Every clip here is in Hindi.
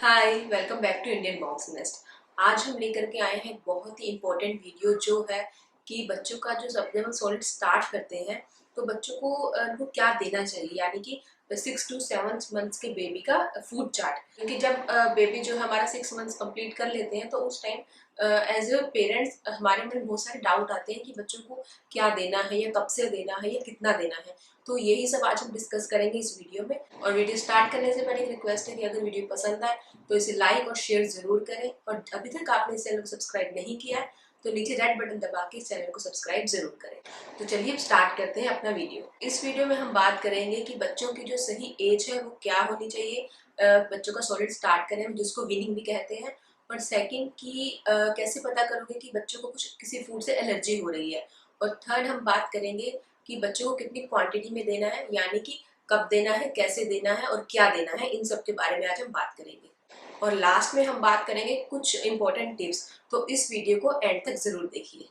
Hi, welcome back to Indian box nest. आज हम लेकर के आए हैं एक बहुत ही इम्पोर्टेंट वीडियो जो है कि बच्चों का जो जब हम सॉलिड स्टार्ट करते हैं तो बच्चों को उनको क्या देना चाहिए, यानी कि 6 to 7 मंथ्स के बेबी का फूड चार्ट। क्योंकि जब बेबी जो हमारा 6 मंथ्स कंप्लीट कर लेते हैं तो उस टाइम एज अ पेरेंट्स हमारे मन में बहुत सारे डाउट आते हैं कि बच्चों को क्या देना है या कब से देना है या कितना देना है। तो यही सब आज हम डिस्कस करेंगे इस वीडियो में। और वीडियो स्टार्ट करने से पहले एक रिक्वेस्ट है कि अगर वीडियो पसंद आए तो इसे लाइक और शेयर जरूर करें, और अभी तक आपने इस चैनल को सब्सक्राइब नहीं किया है तो नीचे रेड बटन दबा के इस चैनल को सब्सक्राइब जरूर करें। तो चलिए अब स्टार्ट करते हैं अपना वीडियो। इस वीडियो में हम बात करेंगे कि बच्चों की जो सही एज है वो क्या होनी चाहिए बच्चों का सॉलिड स्टार्ट करें, हम जिसको वीनिंग भी कहते हैं। और सेकंड कि कैसे पता करोगे कि बच्चों को कुछ किसी फूड से एलर्जी हो रही है। और थर्ड हम बात करेंगे कि बच्चों को कितनी क्वांटिटी में देना है, यानी कि कब देना है, कैसे देना है और क्या देना है, इन सब के बारे में आज हम बात करेंगे। और लास्ट में हम बात करेंगे कुछ इंपॉर्टेंट टिप्स, तो इस वीडियो को एंड तक जरूर देखिए।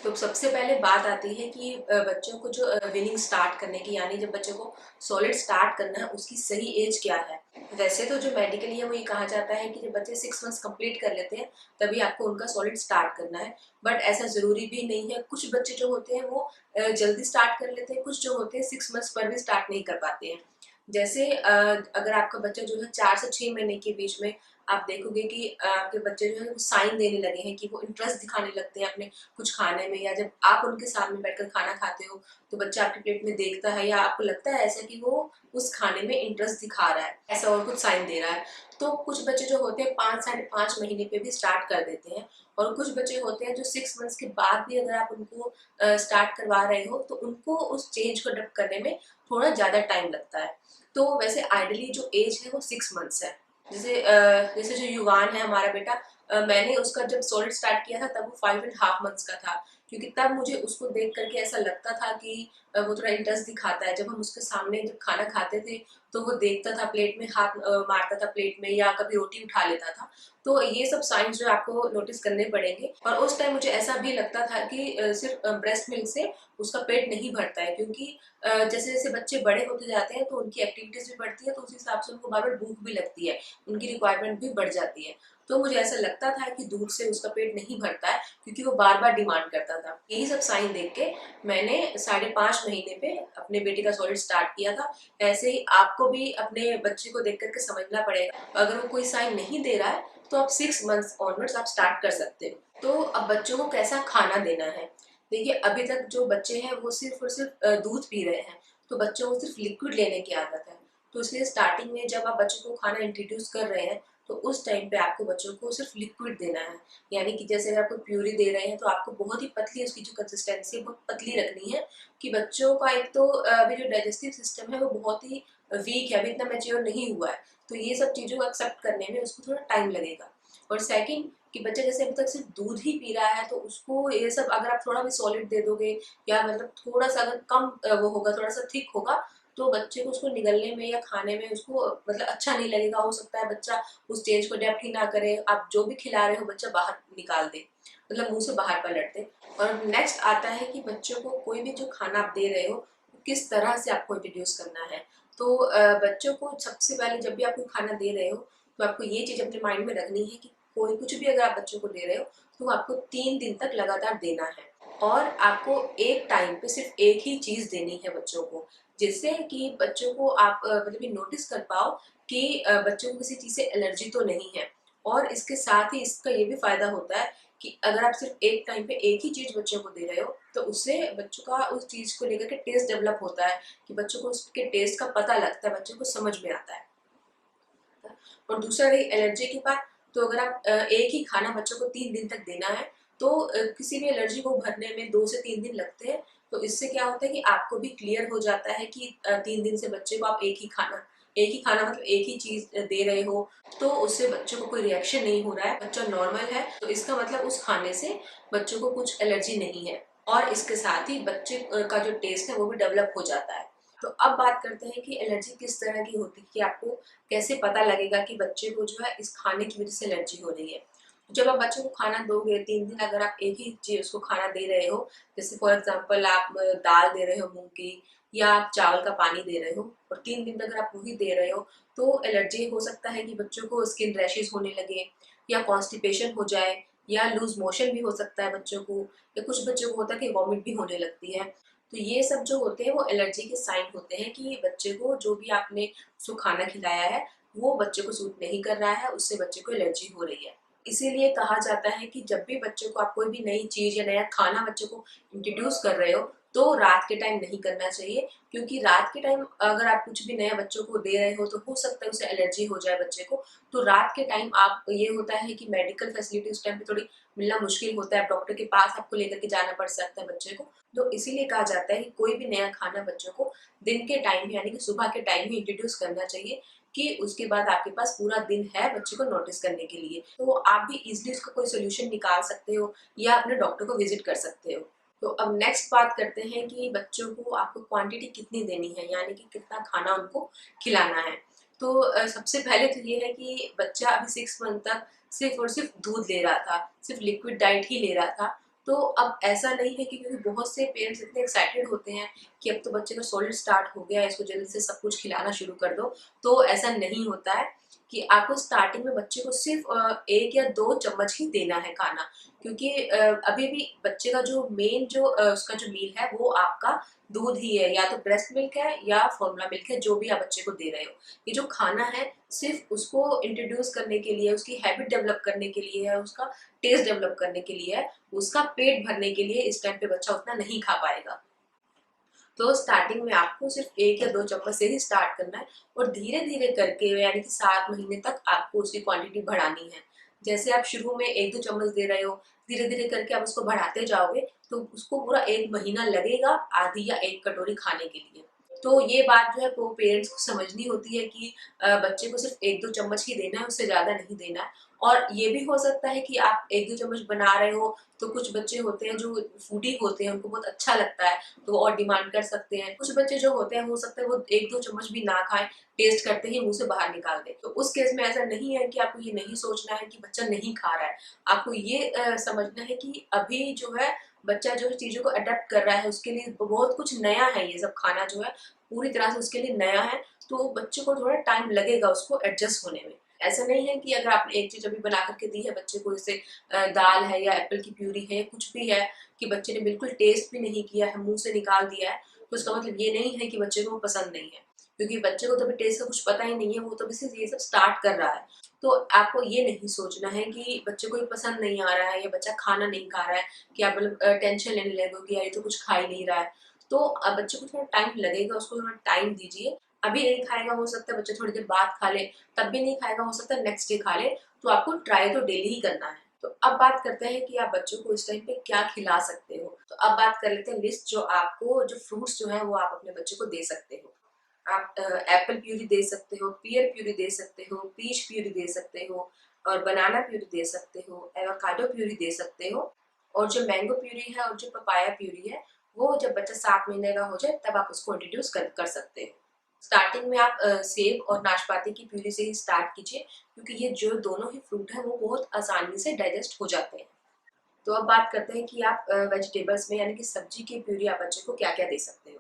तो सबसे पहले बात आती है कि बच्चों को जो विनिंग स्टार्ट करने की, यानी जब बच्चों को सॉलिड स्टार्ट करना है उसकी सही एज क्या है। वैसे तो जो मेडिकली है वो ये कहा जाता है कि जब बच्चे 6 मंथ्स कंप्लीट कर लेते हैं तभी आपको उनका सॉलिड स्टार्ट करना है। बट ऐसा जरूरी भी नहीं है। कुछ बच्चे जो होते हैं वो जल्दी स्टार्ट कर लेते हैं, कुछ जो होते हैं 6 मंथ्स पर भी स्टार्ट नहीं कर पाते हैं। जैसे अगर आपका बच्चा जो है 4 से 6 महीने के बीच में आप देखोगे कि आपके बच्चे जो है वो साइन देने लगे हैं, कि वो इंटरेस्ट दिखाने लगते हैं अपने कुछ खाने में, या जब आप उनके सामने बैठकर खाना खाते हो तो बच्चा आपकी प्लेट में देखता है या आपको लगता है ऐसा कि वो उस खाने में इंटरेस्ट दिखा रहा है, ऐसा और कुछ साइन दे रहा है। तो कुछ बच्चे जो होते हैं 5 साढ़े 5 महीने पे भी स्टार्ट कर देते हैं। और कुछ बच्चे होते हैं जो 6 मंथ्स के बाद भी अगर आप उनको स्टार्ट करवा रहे हो तो उनको उस चेंज को अडॉप्ट करने में थोड़ा ज्यादा टाइम लगता है। तो वैसे आइडली जो एज है वो 6 मंथ्स है। जैसे जो युवान है हमारा बेटा, मैंने उसका जब सॉलिड स्टार्ट किया था तब वो 5.5 मंथ्स का था। क्योंकि तब मुझे उसको देख करके ऐसा लगता था कि वो थोड़ा इंटरेस्ट दिखाता है। जब हम उसके सामने जब खाना खाते थे तो वो देखता था, प्लेट में हाथ मारता था प्लेट में, या कभी रोटी उठा लेता था। तो ये सब साइंस जो आपको नोटिस करने पड़ेंगे। और उस टाइम मुझे ऐसा भी लगता था कि सिर्फ ब्रेस्ट मिल्क से उसका पेट नहीं भरता है, क्योंकि जैसे जैसे बच्चे बड़े होते जाते हैं तो उनकी एक्टिविटीज भी बढ़ती है, तो उस हिसाब से उनको बार बार भूख भी लगती है, उनकी रिक्वायरमेंट भी बढ़ जाती है। तो मुझे ऐसा लगता था कि दूध से उसका पेट नहीं भरता है, क्योंकि वो बार बार डिमांड करता था। यही सब साइन देख के मैंने 5.5 महीने पे अपने बेटे का सॉलिड स्टार्ट किया था। ऐसे ही आपको भी अपने बच्चे को देख करके समझना पड़ेगा। अगर वो कोई साइन नहीं दे रहा है तो आप 6 मंथ्स ऑनवर्ड्स आप स्टार्ट कर सकते हो। तो अब बच्चों को कैसा खाना देना है। देखिए, अभी तक जो बच्चे हैं वो सिर्फ और सिर्फ दूध पी रहे हैं, तो बच्चों को सिर्फ लिक्विड लेने की आदत है। तो इसलिए स्टार्टिंग में जब आप बच्चों को खाना इंट्रोड्यूस कर रहे हैं तो उस टाइम पे आपको बच्चों को सिर्फ लिक्विड देना है। यानी कि जैसे अगर आपको प्यूरी दे रहे हैं तो आपको बहुत ही पतली, उसकी जो कंसिस्टेंसी है बहुत पतली रखनी है, कि बच्चों का एक तो अभी जो डाइजेस्टिव सिस्टम है वो बहुत ही वीक है, अभी इतना मेच्योर नहीं हुआ है। तो ये सब चीज़ों को एक्सेप्ट करने में उसको थोड़ा टाइम लगेगा। और सेकंड कि बच्चा जैसे अभी तक सिर्फ दूध ही पी रहा है तो उसको ये सब अगर आप थोड़ा भी सॉलिड दे दोगे, या मतलब थोड़ा सा अगर कम वो होगा, थोड़ा सा थिक होगा, तो बच्चे को उसको निगलने में या खाने में उसको मतलब अच्छा नहीं लगेगा। हो सकता है बच्चा उस चेंज को अडेप्ट ही ना करे, आप जो भी खिला रहे हो बच्चा बाहर निकाल दे, मतलब मुंह से बाहर पलट दे। और नेक्स्ट आता है कि बच्चों को कोई भी जो खाना आप दे रहे हो किस तरह से आपको इंट्रोड्यूस करना है। तो बच्चों को सबसे पहले जब भी आप कोई खाना दे रहे हो तो आपको ये चीज अपने माइंड में रखनी है कि कोई कुछ भी अगर आप बच्चों को दे रहे हो तो आपको 3 दिन तक लगातार देना है। और आपको एक टाइम पे सिर्फ एक ही चीज देनी है बच्चों को, जिससे कि बच्चों को आप मतलब ये नोटिस कर पाओ कि बच्चों को किसी चीज से एलर्जी तो नहीं है। और इसके साथ ही इसका ये भी फायदा होता है कि अगर आप सिर्फ एक टाइम पे एक ही चीज बच्चों को दे रहे हो तो उससे बच्चों का उस चीज को लेकर के टेस्ट डेवलप होता है, कि बच्चों को उसके टेस्ट का पता लगता है, बच्चों को समझ में आता है। और दूसरा रही एलर्जी की बात, तो अगर आप एक ही खाना बच्चों को 3 दिन तक देना है तो किसी भी एलर्जी को भरने में 2 से 3 दिन लगते हैं। तो इससे क्या होता है कि आपको भी क्लियर हो जाता है कि 3 दिन से बच्चे को आप एक ही खाना मतलब एक ही चीज दे रहे हो, तो उससे बच्चों को कोई रिएक्शन नहीं हो रहा है, बच्चा नॉर्मल है, तो इसका मतलब उस खाने से बच्चों को कुछ एलर्जी नहीं है। और इसके साथ ही बच्चे का जो टेस्ट है वो भी डेवलप हो जाता है। तो अब बात करते हैं कि एलर्जी किस तरह की होती है, कि आपको कैसे पता लगेगा कि बच्चे को जो है इस खाने की वजह से एलर्जी हो रही है। जब आप बच्चे को खाना दोगे 3 दिन, अगर आप एक ही चीज उसको खाना दे रहे हो, जैसे फॉर एग्जांपल आप दाल दे रहे हो मूंग की, या आप चावल का पानी दे रहे हो और 3 दिन तक अगर आप वही दे रहे हो तो एलर्जी हो सकता है कि बच्चों को स्किन रैशेस होने लगे या कॉन्स्टिपेशन हो जाए या लूज मोशन भी हो सकता है बच्चों को, या कुछ बच्चों को होता है कि वॉमिट भी होने लगती है। तो ये सब जो होते हैं वो एलर्जी के साइन होते हैं कि बच्चे को जो भी आपने उसको खाना खिलाया है वो बच्चे को सूट नहीं कर रहा है, उससे बच्चे को एलर्जी हो रही है। इसीलिए कहा जाता है कि जब भी बच्चे को आप कोई भी नई चीज या नया खाना बच्चे को इंट्रोड्यूस कर रहे हो तो रात के टाइम नहीं करना चाहिए, क्योंकि रात के टाइम अगर आप कुछ भी नया बच्चों को दे रहे हो तो हो सकता है उसे एलर्जी हो जाए बच्चे को। तो रात के टाइम आप ये होता है कि मेडिकल फैसिलिटी उस टाइम पे थोड़ी मिलना मुश्किल होता है, डॉक्टर के पास आपको लेकर के जाना पड़ सकता है बच्चे को। तो इसीलिए कहा जाता है कि कोई भी नया खाना बच्चों को दिन के टाइम यानी कि सुबह के टाइम ही इंट्रोड्यूस करना चाहिए, कि उसके बाद आपके पास पूरा दिन है बच्चे को नोटिस करने के लिए। तो आप भी इजिली उसका कोई सोल्यूशन निकाल सकते हो या अपने डॉक्टर को विजिट कर सकते हो। तो अब नेक्स्ट बात करते हैं कि बच्चों को आपको क्वांटिटी कितनी देनी है, यानी कि कितना खाना उनको खिलाना है। तो सबसे पहले तो ये है कि बच्चा अभी 6 मंथ तक सिर्फ और सिर्फ दूध ले रहा था, सिर्फ लिक्विड डाइट ही ले रहा था। तो अब ऐसा नहीं है कि, क्योंकि बहुत से पेरेंट्स इतने एक्साइटेड होते हैं कि अब तो बच्चे का सॉलिड स्टार्ट हो गया है, इसको जल्दी से सब कुछ खिलाना शुरू कर दो। तो ऐसा नहीं होता है कि आपको स्टार्टिंग में बच्चे को सिर्फ 1 या 2 चम्मच ही देना है खाना, क्योंकि अभी भी बच्चे का जो मेन जो उसका जो मील है वो आपका दूध ही है, या तो ब्रेस्ट मिल्क है या फॉर्मूला मिल्क है, जो भी आप बच्चे को दे रहे हो। ये जो खाना है सिर्फ उसको इंट्रोड्यूस करने के लिए, उसकी हैबिट डेवलप करने के लिए है, उसका टेस्ट डेवलप करने के लिए है, उसका पेट भरने के लिए इस टाइम पे बच्चा उतना नहीं खा पाएगा। तो स्टार्टिंग में आपको सिर्फ 1 या 2 चम्मच से ही स्टार्ट करना है और धीरे धीरे करके यानी कि 7 महीने तक आपको उसकी क्वांटिटी बढ़ानी है। जैसे आप शुरू में 1-2 चम्मच दे रहे हो, धीरे धीरे करके आप उसको बढ़ाते जाओगे तो उसको पूरा 1 महीना लगेगा आधी या 1 कटोरी खाने के लिए। तो ये बात जो है वो पेरेंट्स को समझनी होती है कि बच्चे को सिर्फ 1-2 चम्मच ही देना है, उससे ज्यादा नहीं देना है। और ये भी हो सकता है कि आप 1-2 चम्मच बना रहे हो तो कुछ बच्चे होते हैं जो फूडी होते हैं, उनको बहुत अच्छा लगता है तो वो और डिमांड कर सकते हैं। कुछ बच्चे जो होते हैं हो सकता है वो 1-2 चम्मच भी ना खाएं, टेस्ट करते ही मुंह से बाहर निकाल दे। तो उस केस में ऐसा नहीं है कि आपको ये नहीं सोचना है कि बच्चा नहीं खा रहा है, आपको ये समझना है कि अभी जो है बच्चा जो है चीजों को अडेप्ट कर रहा है, उसके लिए बहुत कुछ नया है, ये सब खाना जो है पूरी तरह से उसके लिए नया है। तो बच्चे को थोड़ा टाइम लगेगा उसको एडजस्ट होने में। ऐसा नहीं है कि अगर आपने एक चीज अभी बना करके दी है बच्चे को, जैसे दाल है या एप्पल की प्यूरी है, कुछ भी है, कि बच्चे ने बिल्कुल टेस्ट भी नहीं किया है, मुंह से निकाल दिया है, तो इसका मतलब ये नहीं है कि बच्चे को वो पसंद नहीं है, क्योंकि बच्चे को तो अभी टेस्ट का कुछ पता ही नहीं है, वो तो अभी सिर्फ ये सब स्टार्ट कर रहा है। तो आपको ये नहीं सोचना है कि बच्चे को ये पसंद नहीं आ रहा है या बच्चा खाना नहीं खा रहा है, कि आप मतलब टेंशन लेने लगो कि यार ये तो कुछ खा ही नहीं रहा है। तो बच्चे को थोड़ा टाइम लगेगा, उसको थोड़ा टाइम दीजिए। अभी नहीं खाएगा, हो सकता है बच्चा थोड़ी देर बाद खा ले, तब भी नहीं खाएगा, हो सकता है नेक्स्ट डे खा ले। तो आपको ट्राई तो डेली ही करना है। तो अब बात करते हैं कि आप बच्चों को इस टाइम पे क्या खिला सकते हो। तो अब बात कर लेते हैं लिस्ट, जो आपको जो फ्रूट्स जो है वो आप अपने बच्चे को दे सकते हो। आप एप्पल प्यूरी दे सकते हो, पियर प्यूरी दे सकते हो, पीच प्यूरी दे सकते हो, और बनाना प्यूरी दे सकते हो, एवोकाडो प्यूरी दे सकते हो। और जो मैंगो प्यूरी है और जो पपाया प्यूरी है वो जब बच्चा 7 महीने का हो जाए तब आप उसको इंट्रोड्यूस कर सकते हो। स्टार्टिंग में आप सेब और नाशपाती की प्यूरी से ही स्टार्ट कीजिए, क्योंकि ये जो दोनों ही फ्रूट है वो बहुत आसानी से डाइजेस्ट हो जाते हैं। तो अब बात करते हैं कि आप वेजिटेबल्स में यानी कि सब्जी की प्यूरी आप बच्चे को क्या क्या दे सकते हो।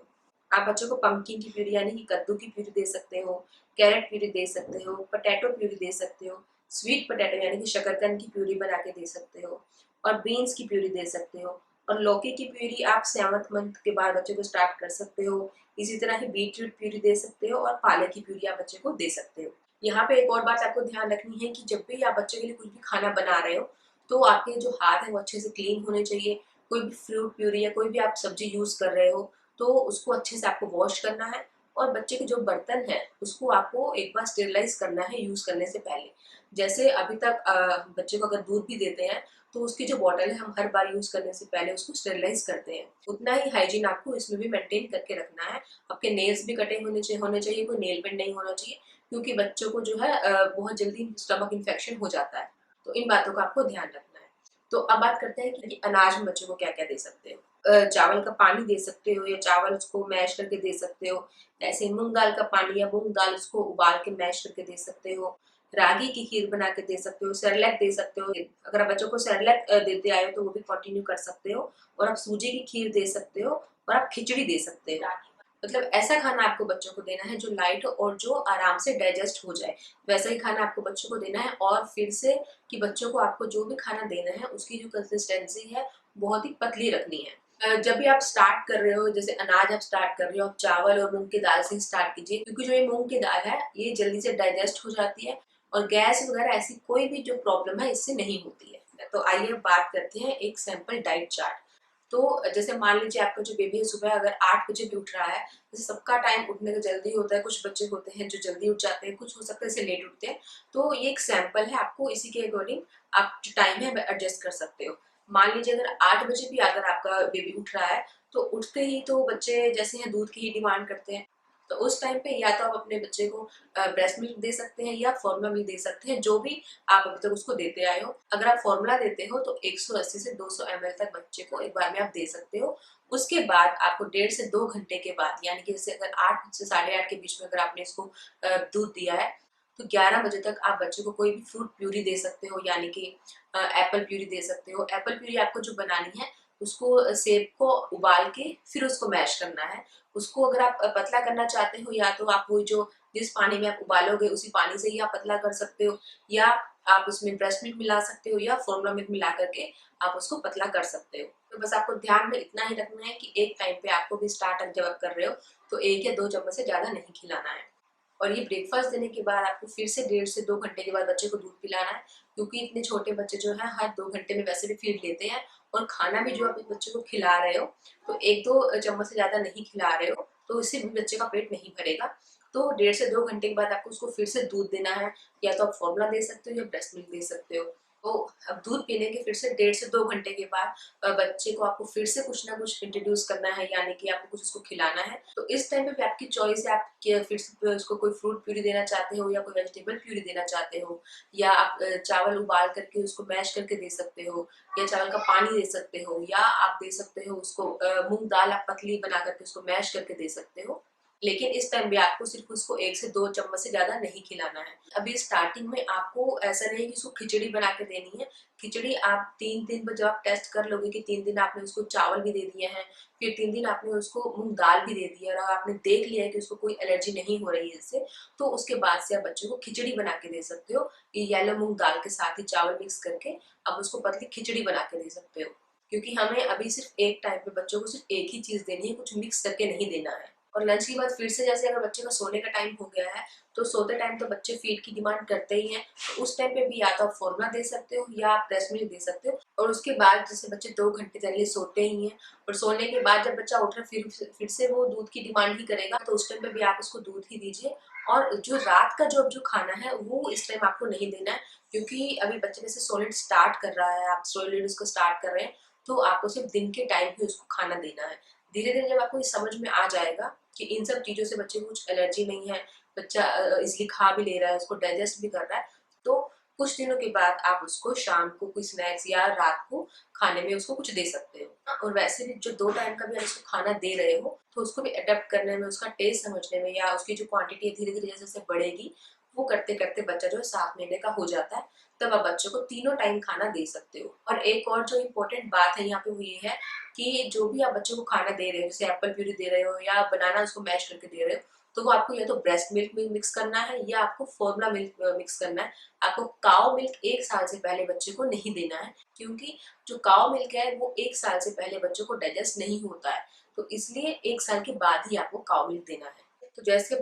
आप बच्चों को पंपकिन की प्यूरी यानी कि कद्दू की प्यूरी दे सकते हो, कैरेट प्यूरी दे सकते हो, पोटैटो प्यूरी दे सकते हो, स्वीट पोटैटो यानी कि शकरकंद की प्यूरी बना के दे सकते हो, और बीन्स की प्यूरी दे सकते हो। और लौकी की प्यूरी आप 7th मंथ के बाद बच्चे को स्टार्ट कर सकते हो। इसी तरह ही बीटरूट प्यूरी दे सकते हो और पालक की प्यूरी आप बच्चे को दे सकते हो। यहाँ पे एक और बात आपको ध्यान रखनी है कि जब भी आप बच्चे के लिए कुछ भी खाना बना रहे हो तो आपके जो हाथ है वो अच्छे से क्लीन होने चाहिए। कोई भी फ्रूट प्यूरी या कोई भी आप सब्जी यूज कर रहे हो तो उसको अच्छे से आपको वॉश करना है, और बच्चे के जो बर्तन है उसको आपको एक बार स्टेरिलाइज करना है यूज करने से पहले। जैसे अभी तक बच्चे को अगर दूध भी देते हैं तो उसकी जो बॉटल है हम हर बार यूज करने से पहले उसको स्टेरिलाइज करते हैं। उतना ही हाइजीन आपको इसमें भी मेंटेन करके रखना है। आपके नेल्स भी कटे होने चाहिए, कोई नेल पेंट नहीं होना चाहिए, क्योंकि बच्चों को जो है बहुत जल्दी स्टमक इन्फेक्शन हो जाता है। तो इन बातों का आपको ध्यान रखना है। तो अब बात करते हैं कि अनाज में बच्चों को क्या क्या दे सकते हो। चावल का पानी दे सकते हो या चावल उसको मैश करके दे सकते हो। ऐसे मूंग दाल का पानी या मूंग दाल उसको उबाल के मैश करके दे सकते हो। रागी की खीर बना के दे सकते हो, सेरेलैक दे सकते हो। अगर आप बच्चों को सेरेलैक देते आए हो तो वो भी कंटिन्यू कर सकते हो। और आप सूजी की खीर दे सकते हो और आप खिचड़ी दे सकते हो। मतलब ऐसा खाना आपको बच्चों को देना है जो लाइट हो और जो आराम से डाइजेस्ट हो जाए, वैसा ही खाना आपको बच्चों को देना है। और फिर से कि बच्चों को आपको जो भी खाना देना है उसकी जो कंसिस्टेंसी है बहुत ही पतली रखनी है। जब भी आप स्टार्ट कर रहे हो, जैसे अनाज आप स्टार्ट कर रहे हो, आप चावल और मूंग की दाल से स्टार्ट कीजिए, क्योंकि जो ये मूंग की दाल है ये जल्दी से डाइजेस्ट हो जाती है और गैस वगैरह ऐसी कोई भी जो प्रॉब्लम है इससे नहीं होती है। तो आइए बात करते हैं एक सैंपल डाइट चार्ट। तो जैसे मान लीजिए आपका जो बेबी है सुबह अगर 8 बजे भी उठ रहा है, जैसे सबका टाइम उठने का जल्दी होता है, कुछ बच्चे होते हैं जो जल्दी उठ जाते हैं, कुछ हो सकता है इसे लेट उठते हैं, तो ये एक सैंपल है, आपको इसी के अकॉर्डिंग आप जो टाइम है एडजस्ट कर सकते हो। मान लीजिए अगर 8 बजे भी अगर आपका बेबी उठ रहा है, तो उठते ही तो बच्चे जैसे हैं दूध की ही डिमांड करते हैं, तो उस टाइम पे या तो आप अपने बच्चे को ब्रेस्ट मिल्क दे सकते हैं या फॉर्मूला मिल्क दे सकते हैं, जो भी आप अभी तक उसको देते आए हो। अगर आप फॉर्मूला देते हो तो 180 से 200 ml तक बच्चे को एक बार में आप दे सकते हो। उसके बाद आपको 1.5 से 2 घंटे के बाद, यानी कि जैसे अगर 8 से 8:30 के बीच में अगर आपने इसको दूध दिया है, तो 11 बजे तक आप बच्चे को कोई भी फ्रूट प्यूरी दे सकते हो, यानी कि एप्पल प्यूरी दे सकते हो। एप्पल प्यूरी आपको जो बनानी है, उसको सेब को उबाल के फिर उसको मैश करना है। उसको अगर आप पतला करना चाहते हो, या तो आप वो जो जिस पानी में आप उबालोगे उसी पानी से ही आप पतला कर सकते हो, या आप उसमें ब्रेस्ट मिल्क मिला सकते हो या फॉर्मूला मिल्क मिला करके आप उसको पतला कर सकते हो। तो बस आपको ध्यान में इतना ही रखना है कि एक टाइम पे आपको भी स्टार्ट जब आप कर रहे हो तो 1 या 2 चम्मच से ज्यादा नहीं खिलाना है। और ये ब्रेकफास्ट देने के बाद आपको फिर से 1.5 से 2 घंटे के बाद बच्चे को दूध पिलाना है, क्योंकि इतने छोटे बच्चे जो है हर 2 घंटे में वैसे भी फीड लेते हैं। और खाना भी जो आप इस बच्चे को खिला रहे हो, तो 1-2 चम्मच से ज्यादा नहीं खिला रहे हो, तो इससे भी बच्चे का पेट नहीं भरेगा। तो 1.5 से 2 घंटे के बाद आपको उसको फिर से दूध देना है, या तो आप फॉर्मूला दे सकते हो या ब्रेस्ट मिल्क दे सकते हो। तो अब दूध पीने के फिर से 1.5 से 2 घंटे के बाद बच्चे को आपको फिर से कुछ ना कुछ इंट्रोड्यूस करना है, यानी कि आपको कुछ उसको खिलाना है। तो इस टाइम पे भी आपकी चॉइस है, आप फिर से उसको कोई फ्रूट प्यूरी देना चाहते हो या कोई वेजिटेबल प्यूरी देना चाहते हो, या आप चावल उबाल करके उसको मैश करके दे सकते हो, या चावल का पानी दे सकते हो, या आप दे सकते हो उसको मूंग दाल आप पतली बना करके उसको मैश करके दे सकते हो। लेकिन इस टाइम भी आपको सिर्फ उसको 1 से 2 चम्मच से ज्यादा नहीं खिलाना है। अभी स्टार्टिंग में आपको ऐसा नहीं कि उसको खिचड़ी बना के देनी है। खिचड़ी आप 3 दिन पर जब आप टेस्ट कर लोगे कि 3 दिन आपने उसको चावल भी दे दिए हैं, फिर 3 दिन आपने उसको मूंग दाल भी दे दी है, और आपने देख लिया है कि उसको कोई एलर्जी नहीं हो रही है इससे, तो उसके बाद से आप बच्चे को खिचड़ी बना के दे सकते हो। ये येलो मूंग दाल के साथ ही चावल मिक्स करके आप उसको पतली खिचड़ी बना के दे सकते हो। क्योंकि हमें अभी सिर्फ एक टाइम पे बच्चों को सिर्फ एक ही चीज देनी है, कुछ मिक्स करके नहीं देना है। और लंच के बाद फिर से जैसे अगर बच्चे का सोने का टाइम हो गया है, तो सोते टाइम तो बच्चे फीड की डिमांड करते ही हैं, तो उस टाइम पे भी या तो आप फॉर्मूला दे सकते हो या आप ब्रेस्ट मिल्क दे सकते हो। और उसके बाद जैसे बच्चे 2 घंटे चलिए सोते ही हैं, और सोने के बाद जब बच्चा उठ रहा है फिर से वो दूध की डिमांड ही करेगा, तो उस टाइम पे भी आप उसको दूध ही दीजिए। और जो रात का जो खाना है वो इस टाइम आपको नहीं देना है, क्योंकि अभी बच्चे जैसे सॉलिड स्टार्ट कर रहा है, आप सॉलिड उसको स्टार्ट कर रहे हैं, तो आपको सिर्फ दिन के टाइम ही उसको खाना देना है। धीरे धीरे जब आपको ये समझ में आ जाएगा कि इन सब चीजों से बच्चे को कुछ एलर्जी नहीं है, बच्चा इसलिए खा भी ले रहा है, उसको डाइजेस्ट भी कर रहा है, तो कुछ दिनों के बाद आप उसको शाम को कोई स्नैक्स या रात को खाने में उसको कुछ दे सकते हो। और वैसे भी जो 2 टाइम का भी आप उसको खाना दे रहे हो, तो उसको भी अडेप्ट करने में, उसका टेस्ट समझने में, या उसकी जो क्वांटिटी है धीरे धीरे जैसे जैसे बढ़ेगी, वो करते करते बच्चा जो है 7 महीने का हो जाता है, तब आप बच्चों को तीनों टाइम खाना दे सकते हो। और एक और जो इम्पोर्टेंट बात है यहाँ पे वो ये है कि जो भी आप बच्चों को खाना दे रहे हो, जैसे एप्पल प्यूरी दे रहे हो या बनाना उसको मैश करके दे रहे हो, तो वो आपको या तो ब्रेस्ट मिल्क में मिक्स करना है या आपको फॉर्मूला मिल्क मिक्स करना है। आपको काओ मिल्क 1 साल से पहले बच्चे को नहीं देना है, क्योंकि जो काओ मिल्क है वो 1 साल से पहले बच्चों को डाइजेस्ट नहीं होता है, तो इसलिए 1 साल के बाद ही आपको काओ मिल्क देना है। तो जैसे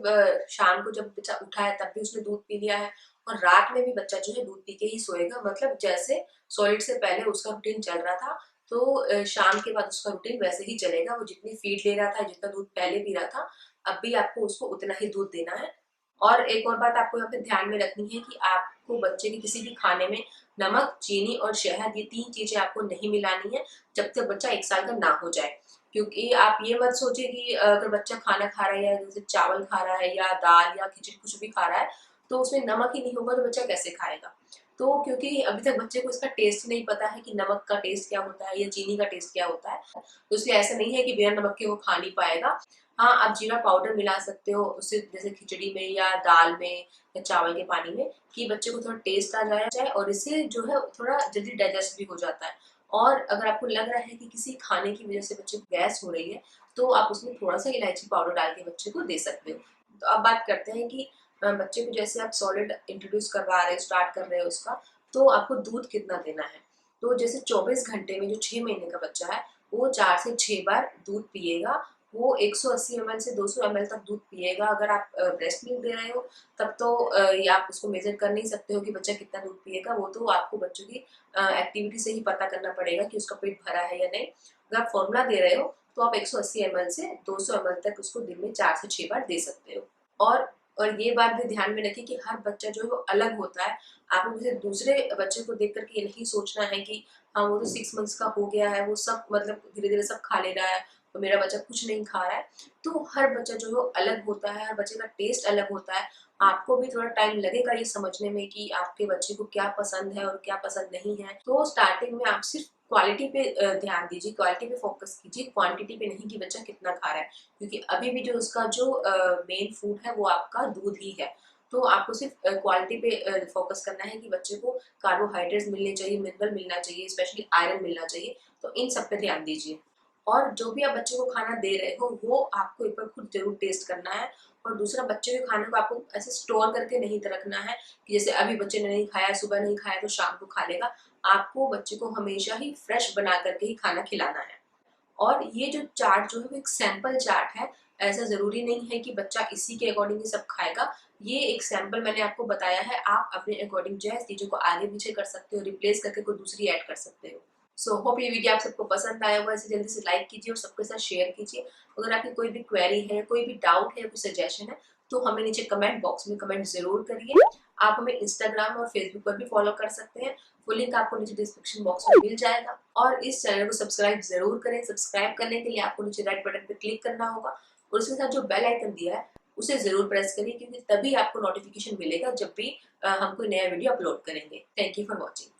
शाम को जब बच्चा उठा है तब भी उसने दूध पी लिया है, और रात में भी बच्चा जो है दूध पी के ही सोएगा, मतलब जैसे सॉलिड से पहले उसका रूटीन चल रहा था, तो शाम के बाद उसका रूटीन वैसे ही चलेगा। वो जितनी फीड ले रहा था, जितना दूध पहले पी रहा था, अब भी आपको उसको उतना ही दूध देना है। और एक और बात आपको यहाँ पे ध्यान में रखनी है कि आपको बच्चे के किसी भी खाने में नमक, चीनी और शहद, ये 3 चीजें आपको नहीं मिलानी है जब तक बच्चा 1 साल का ना हो जाए। क्योंकि आप ये मत सोचिए कि अगर बच्चा खाना खा रहा है, या जैसे चावल खा रहा है या दाल या खिचड़ी कुछ भी खा रहा है, तो उसमें नमक ही नहीं होगा तो बच्चा कैसे खाएगा। तो क्योंकि अभी तक बच्चे को इसका टेस्ट नहीं पता है कि नमक का टेस्ट क्या होता है या चीनी का टेस्ट क्या होता है, तो इसलिए ऐसा नहीं है कि बिना नमक के वो खा नहीं पाएगा। हाँ, आप जीरा पाउडर मिला सकते हो उससे, जैसे खिचड़ी में या दाल में या चावल के पानी में, कि बच्चे को थोड़ा टेस्ट आ जाए, और इससे जो है थोड़ा जल्दी डाइजेस्ट भी हो जाता है। और अगर आपको लग रहा है कि किसी खाने की वजह से बच्चे को गैस हो रही है, तो आप उसमें थोड़ा सा इलायची पाउडर डाल के बच्चे को दे सकते हो। तो अब बात करते हैं कि बच्चे को जैसे आप सॉलिड इंट्रोड्यूस करवा रहे हो, स्टार्ट कर रहे हो उसका, तो आपको दूध कितना देना है। तो जैसे 24 घंटे में जो 6 महीने का बच्चा है वो 4 से 6 बार दूध पिएगा। वो 180 ml से 200 ml तक दूध पिएगा। अगर आप ब्रेस्ट मिल्क दे रहे हो तब तो ये आप उसको मेजर कर नहीं सकते हो कि बच्चा कितना दूध पिएगा। वो तो आपको बच्चों की एक्टिविटी से ही पता करना पड़ेगा कि उसका पेट भरा है या नहीं। अगर आप फॉर्मूला दे रहे हो तो आप 180 ml से 200 ml तक उसको दिन में 4 से 6 बार दे सकते हो। और ये बात भी ध्यान में रखिए कि हर बच्चा जो है वो अलग होता है। आपको किसी दूसरे बच्चे को देख करके ये नहीं सोचना है कि हाँ वो तो 6 मंथ्स का हो गया है, वो सब मतलब धीरे धीरे सब खा ले रहा है, तो मेरा बच्चा कुछ नहीं खा रहा है। तो हर बच्चा जो है वो अलग होता है, हर बच्चे का टेस्ट अलग होता है। आपको भी थोड़ा टाइम लगेगा ये समझने में कि आपके बच्चे को क्या पसंद है और क्या पसंद नहीं है। तो स्टार्टिंग में आप सिर्फ क्वालिटी पे ध्यान दीजिए, क्वालिटी पे फोकस कीजिए, क्वांटिटी पे नहीं कि बच्चा कितना खा रहा है। क्योंकि अभी भी जो उसका जो मेन फूड है वो आपका दूध ही है। तो आपको सिर्फ क्वालिटी पे फोकस करना है कि बच्चे को कार्बोहाइड्रेट्स मिलने चाहिए, मिनरल मिलना चाहिए, स्पेशली आयरन मिलना चाहिए। तो इन सब पे ध्यान दीजिए। और जो भी आप बच्चे को खाना दे रहे हो वो आपको एक बार खुद जरूर टेस्ट करना है। और दूसरा, बच्चे के खाने को आपको ऐसे स्टोर करके नहीं रखना है कि जैसे अभी बच्चे ने नहीं खाया, सुबह नहीं खाया तो शाम को खा लेगा। आपको बच्चे को हमेशा ही फ्रेश बना करके ही खाना खिलाना है। और ये जो चार्ट जो है वो एक सैंपल चार्ट है। ऐसा जरूरी नहीं है कि बच्चा इसी के अकॉर्डिंग ही सब खाएगा। ये एक सैंपल मैंने आपको बताया है, आप अपने अकॉर्डिंग जो है चीजों को आगे पीछे कर सकते हो, रिप्लेस करके कोई दूसरी ऐड कर सकते हो। सो होप ये वीडियो आप सबको पसंद आया होगा। इसे जल्दी से लाइक कीजिए और सबके साथ शेयर कीजिए। अगर आपकी कोई भी क्वेरी है, कोई भी डाउट है, कोई सजेशन है, तो हमें नीचे कमेंट बॉक्स में कमेंट जरूर करिए। आप हमें इंस्टाग्राम और फेसबुक पर भी फॉलो कर सकते हैं। वो लिंक आपको नीचे डिस्क्रिप्शन बॉक्स में मिल जाएगा। और इस चैनल को सब्सक्राइब जरूर करें। सब्सक्राइब करने के लिए आपको नीचे रेड बटन पर क्लिक करना होगा और उसके साथ जो बेल आइकन दिया है उसे जरूर प्रेस करिए, क्योंकि तभी आपको नोटिफिकेशन मिलेगा जब भी हम कोई नया वीडियो अपलोड करेंगे। Thank you for watching.